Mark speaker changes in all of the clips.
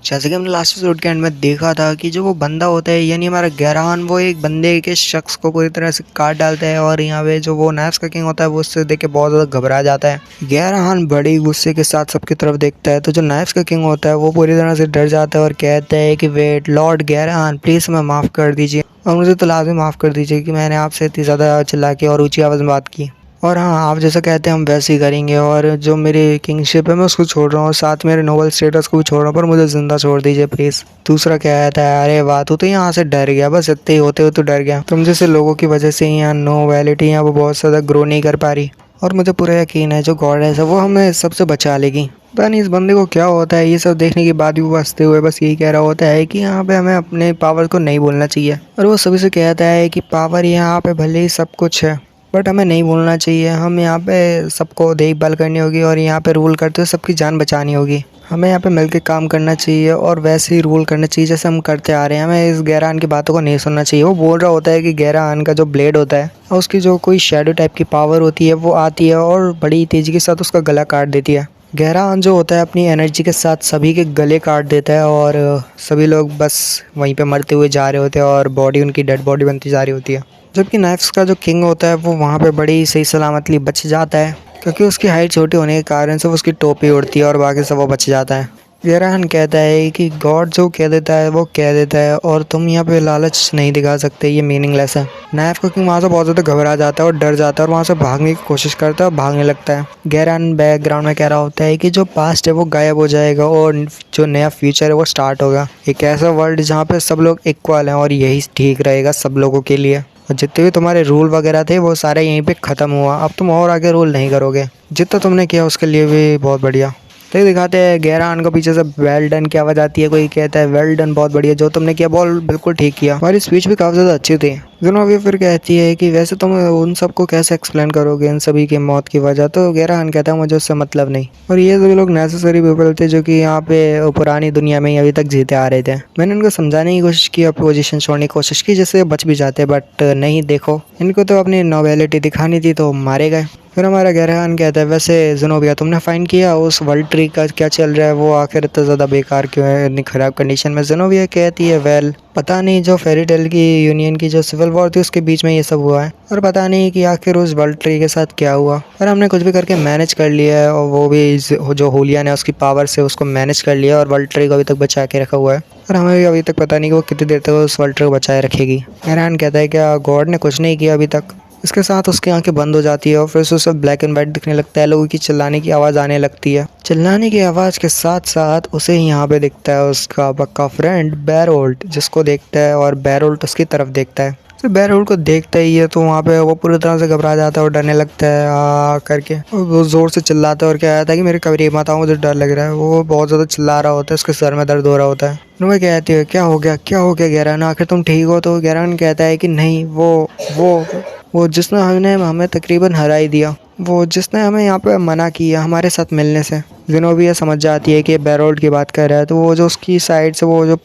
Speaker 1: जैसे कि हमने लास्ट एपिसोड के एंड में देखा था कि जो वो बंदा होता है यानी हमारा गैरान वो एक बंदे के शख्स को पूरी तरह से काट डालता है और यहाँ पे जो वो नाइफ्स का किंग होता है वो उससे देख के बहुत ज़्यादा घबरा जाता है। गैरान बड़ी गुस्से के साथ सबकी तरफ देखता है तो जो नाइफ्स का किंग होता है वो पूरी तरह से डर जाता है और कहता है कि वेट लॉर्ड गैरान प्लीज़ हमें माफ़ कर दीजिए और मुझे तो लाजमी माफ़ कर दीजिए कि मैंने आपसे इतनी ज़्यादा चिल्ला के और ऊँची आवाज़ में बात की। और हाँ, आप जैसा कहते हैं हम वैसे ही करेंगे और जो मेरी किंगशिप है मैं उसको छोड़ रहा हूँ, साथ मेरे नोबल स्टेटस को भी छोड़ रहा हूँ, पर मुझे ज़िंदा छोड़ दीजिए प्लीज़। दूसरा कहता है अरे वाह तू तो यहाँ से डर गया, बस इतने ही होते हुए तो डर गया। तुम जैसे लोगों की वजह से यहाँ नोवेलिटी यहाँ वो बहुत ज़्यादा ग्रो नहीं कर पा रही और मुझे पूरा यकीन है जो गॉडेस है वो हमें सबसे बचा लेगी। पता नहीं इस बंदे को क्या होता है, ये सब देखने के बाद भी वो हंसते हुए बस यही कह रहा होता है कि यहाँ पे हमें अपने पावर को नहीं बोलना चाहिए और वो सभी से कहता है कि पावर यहाँ पे भले ही सब कुछ है बट हमें नहीं बोलना चाहिए। हम यहाँ पे सबको देखभाल करनी होगी और यहाँ पे रूल करते हुए सबकी जान बचानी होगी। हमें यहाँ पे मिलकर काम करना चाहिए और वैसे ही रूल करना चाहिए जैसे हम करते आ रहे हैं। हमें इस गैरान की बातों को नहीं सुनना चाहिए। वो बोल रहा होता है कि गैरान का जो ब्लेड होता है और उसकी जो कोई शेडो टाइप की पावर होती है वो आती है और बड़ी तेज़ी के साथ उसका गला काट देती है। गैरान जो होता है अपनी एनर्जी के साथ सभी के गले काट देता है और सभी लोग बस वहीं पे मरते हुए जा रहे होते हैं और बॉडी उनकी डेड बॉडी बनती जा रही होती है। जबकि नाइफ्स का जो किंग होता है वो वहाँ पे बड़ी सही सलामतली बच जाता है क्योंकि उसकी हाइट छोटी होने के कारण से उसकी टोपी उड़ती है और बाकी सब वो बच जाता है। गैरान कहता है कि गॉड जो कह देता है वो कह देता है और तुम यहाँ पे लालच नहीं दिखा सकते, ये मीनिंगलेस है। नाइफ का किंग वहाँ से बहुत ज़्यादा घबरा जाता है और डर जाता है और वहाँ से भागने की कोशिश करता है और भागने लगता है। गैरान बैकग्राउंड में कह रहा होता है कि जो पास्ट है वो गायब हो जाएगा और जो नया फ्यूचर है वो स्टार्ट होगा। एक ऐसा वर्ल्ड जहाँ पे सब लोग इक्वल हैं और यही ठीक रहेगा सब लोगों के लिए। और जितने भी तुम्हारे रूल वगैरह थे वो सारे यहीं पे ख़त्म हुआ, अब तुम और आगे रूल नहीं करोगे। जितना तुमने किया उसके लिए भी बहुत बढ़िया। तो दिखाते हैं गैरान को पीछे से वेल डन की आवाज़ आती है। कोई कहता है वेल डन, बहुत बढ़िया, जो तुमने किया बोल बिल्कुल ठीक किया। हमारी स्पीच भी काफ़ी ज़्यादा अच्छी थी। ज़ेनोबिया फिर कहती है कि वैसे तुम उन सबको कैसे एक्सप्लेन करोगे इन सभी की मौत की वजह। तो गैरान कहता है मुझे उससे मतलब नहीं। और ये सभी लोग नेसेसरी पीपल थे जो कि यहाँ पे पुरानी दुनिया में ही अभी तक जीते आ रहे थे। मैंने उनको समझाने की कोशिश की, अपोजिशन छोड़ने की कोशिश की जिससे बच भी जाते, बट नहीं, देखो इनको तो अपनी नोवेलिटी दिखानी थी तो मारे गए। फिर हमारा गैरान कहता है वैसे ज़ेनोबिया तुमने फाइंड किया उस वर्ल्ड ट्री का क्या चल रहा है, वो आखिर इतना ज़्यादा बेकार क्यों है, इतनी ख़राब कंडीशन में। ज़ेनोबिया कहती है वेल पता नहीं, जो फेरी टेल की यूनियन की जो सिविल वॉर थी उसके बीच में ये सब हुआ है और पता नहीं कि आखिर उस वर्ल्ड ट्री के साथ क्या हुआ। पर हमने कुछ भी करके मैनेज कर लिया है और वो भी जो होलियन है उसकी पावर से उसको मैनेज कर लिया और वर्ल्ड ट्री को अभी तक बचा के रखा हुआ है और हमें भी अभी तक पता नहीं कि वो कितनी देर तक उस वर्ल्ड ट्री को बचाए रखेगी। गैरान कहता है क्या गॉड ने कुछ नहीं किया अभी तक। इसके साथ उसकी आंखें बंद हो जाती है और फिर उसे सब ब्लैक एंड वाइट दिखने लगता है। लोगों की चिल्लाने की आवाज़ आने लगती है। चिल्लाने की आवाज़ के साथ साथ उसे यहाँ पे दिखता है उसका पक्का फ्रेंड बैरोल्ट, जिसको देखता है और बैरोल्ट उसकी तरफ देखता है। तो बैरोल्ट को देखता ही है तो वहाँ पे वो पूरी तरह से घबरा जाता है और डरने लगता है आ करके। और वो ज़ोर से चिल्लाता है और कहता है कि मेरे करीब मत आओ, मुझे डर लग रहा है। वो बहुत ज़्यादा चिल्ला रहा होता है, उसके सर में दर्द हो रहा होता है। मैं कहती है क्या हो गया गैरान, आखिर तुम ठीक हो। तो गैरान कहता है कि नहीं, वो जिसने हमें तकरीबन हरा ही दिया, वो जिसने हमें यहाँ पे मना किया हमारे साथ मिलने से। ज़ेनोबिया समझ जाती है कि बैरोल्ट की बात कर रहा है तो वो जो उसकी साइड से वो जो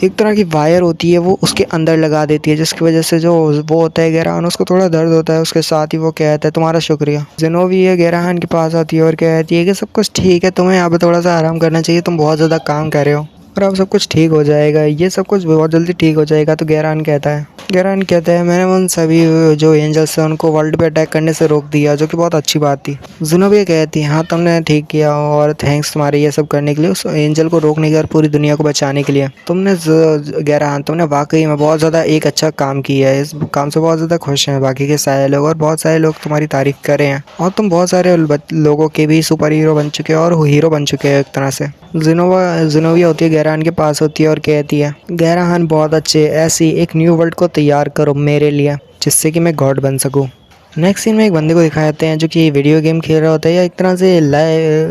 Speaker 1: एक तरह की वायर होती है वो उसके अंदर लगा देती है, जिसकी वजह से जो वो होता है गैरान उसको थोड़ा दर्द होता है। उसके साथ ही वो कहता है तुम्हारा शुक्रिया। ज़ेनोबिया गैरान के पास आती है और कहती है कि सब कुछ ठीक है, तुम्हें यहाँ पे थोड़ा सा आराम करना चाहिए, तुम बहुत ज़्यादा काम कर रहे हो और अब सब कुछ ठीक हो जाएगा, ये सब कुछ बहुत जल्दी ठीक हो जाएगा। तो गैरान कहता है मैंने उन सभी जो एंजल्स हैं उनको वर्ल्ड पे अटैक करने से रोक दिया, जो कि बहुत अच्छी बात थी। ज़ेनोबिया कहती है हाँ तुमने ठीक किया और थैंक्स तुम्हारे ये सब करने के लिए, उस एंजल को रोकने के और पूरी दुनिया को बचाने के लिए। गैरान तुमने वाकई में बहुत ज़्यादा एक अच्छा काम किया है, इस काम से बहुत ज़्यादा खुश हैं बाकी के सारे लोग और बहुत सारे लोग तुम्हारी तारीफ़ कर रहे हैं और तुम बहुत सारे लोगों के भी सुपर हीरो बन चुके हो और हीरो बन चुके हो एक तरह से। ज़ेनोबिया होती है गैरान के पास होती है और कहती है गैरान बहुत अच्छे, ऐसी एक न्यू वर्ल्ड को तैयार करो मेरे लिए जिससे कि मैं गॉड बन सकूं। नेक्स्ट सीन में एक बंदे को दिखाते हैं जो कि वीडियो गेम खेल रहा होता है या एक तरह से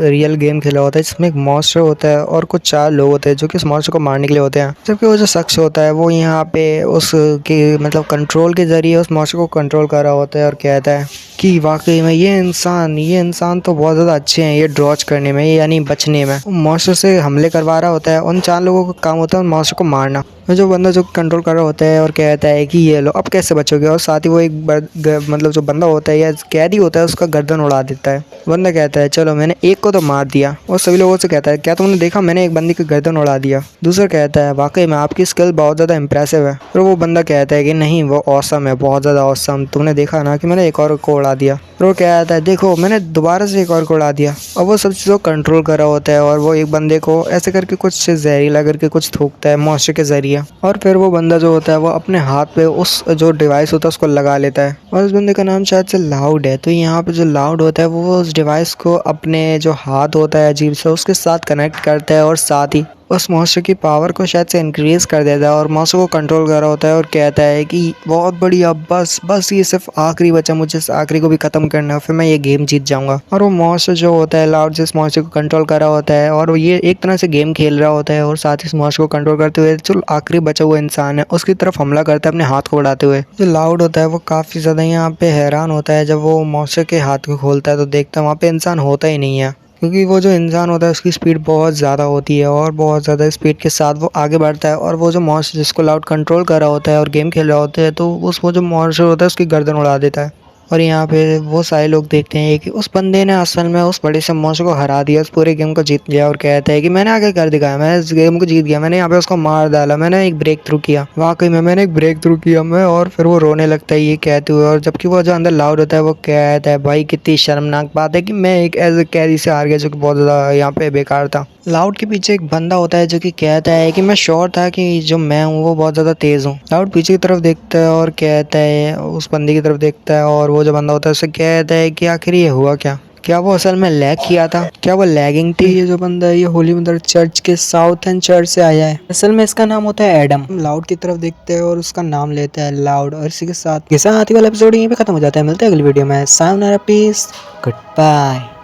Speaker 1: रियल गेम खेल रहा होता है, जिसमें एक मॉन्स्टर होता है और कुछ 4 लोग होते हैं जो कि उस मॉन्स्टर को मारने के लिए होते हैं। जबकि वो जो शख्स होता है वो यहाँ पे उसके मतलब कंट्रोल के ज़रिए उस मॉन्स्टर को कंट्रोल कर रहा होता है और कहता है कि वाकई में ये इंसान तो बहुत ज़्यादा अच्छे हैं ये डॉज करने में, यानी बचने में। मॉन्स्टर से हमले करवा रहा होता है। उन 4 लोगों का काम होता है उन मॉन्स्टर को मारना। जो बंदा जो कंट्रोल कर रहा होता है और कहता है कि ये लो, अब कैसे बचोगे, और साथ ही वो एक मतलब जो बंदा होता है या कैदी होता है उसका गर्दन उड़ा देता है। बंदा कहता है चलो मैंने एक को तो मार दिया, और सभी लोगों से कहता है क्या तुमने देखा मैंने एक बंदी की गर्दन उड़ा दिया। दूसरा कहता है वाकई में आपकी स्किल बहुत ज़्यादा इंप्रेसिव है। और वो बंदा कहता है कि नहीं वो ऑसम है, बहुत ज़्यादा ऑसम, तुमने देखा ना कि मैंने एक और को उड़ा दिया। और वो कहता है देखो मैंने दोबारा से एक और को उड़ा दिया। और वो सब चीज़ों को कंट्रोल कर रहा होता है और वो एक बंदे को ऐसे करके कुछ जहरीला करके कुछ थूकता है मॉइस्चर के जरिए, और फिर वो बंदा जो होता है वो अपने हाथ पे उस जो डिवाइस होता है उसको लगा लेता है। और उस बंदे का नाम शायद से लाउड है। तो यहाँ पे जो लाउड होता है वो उस डिवाइस को अपने जो हाथ होता है अजीब से उसके साथ कनेक्ट करता है, और साथ ही उस मॉन्स्टर की पावर को शायद से इंक्रीज कर देता है और मॉन्स्टर को कंट्रोल कर रहा होता है, और कहता है कि बहुत बढ़िया, बस बस ये सिर्फ आखिरी बचा, मुझे इस आखिरी को भी खत्म करना है, फिर मैं ये गेम जीत जाऊंगा। और वो मॉन्स्टर जो होता है लाउड जिस मॉन्स्टर को कंट्रोल कर रहा होता है, और वो ये एक तरह से गेम खेल रहा होता है, और साथ ही इस मॉन्स्टर को कंट्रोल करते हुए जो आखिरी बचा हुआ इंसान है उसकी तरफ हमला करता है अपने हाथ को बढ़ाते हुए। जो लाउड होता है वो काफी ज्यादा यहाँ पे हैरान होता है जब वो मॉन्स्टर के हाथ को खोलता है तो देखता है वहाँ पे इंसान होता ही नहीं है, क्योंकि वो जो इंसान होता है उसकी स्पीड बहुत ज़्यादा होती है और बहुत ज़्यादा स्पीड के साथ वो आगे बढ़ता है, और वो जो मॉन्स्टर जिसको लाउड कंट्रोल कर रहा होता है और गेम खेल रहा होता है तो वो जो मॉन्स्टर होता है उसकी गर्दन उड़ा देता है। और यहाँ पे वो सारे लोग देखते हैं कि उस बंदे ने असल में उस बड़े से मॉन्स्टर को हरा दिया, उस पूरे गेम को जीत लिया, और कहता है कि मैंने आगे कर दिखाया, मैंने इस गेम को जीत गया, मैंने यहाँ पे उसको मार डाला, मैंने एक ब्रेक थ्रू किया, वाकई में मैंने एक ब्रेक थ्रू किया मैं। और फिर वो रोने लगता है ये कहते हुए, और जबकि वो जो अंदर लाउड होता है वो कहता है भाई कितनी शर्मनाक बात है कि मैं एक एज ए कैदी से हार गया जो कि बहुत ज़्यादा यहाँ पे बेकार था। लाउड के पीछे एक बंदा होता है जो कि कहता है कि मैं श्योर था कि जो मैं हूँ वो बहुत ज़्यादा तेज़ हूँ। लाउड पीछे की तरफ देखता है और कहता है, उस बंदे की तरफ देखता है, और वो जो बंदा होता है उससे कहता है कि आखिर ये हुआ क्या, क्या वो असल में लैग किया था, क्या वो लैगिंग थी। ये जो बंदा है ये होली मदर चर्च के साउथ एंड चर्च से आया है, असल में इसका नाम होता है एडम। लाउड की तरफ देखते हैं और उसका नाम लेता है लाउड, और इसी के साथ ये आती वाला एपिसोड यहीं पे खत्म हो जाता है। मिलते हैं अगली वीडियो में। Sayonara, peace, good bye.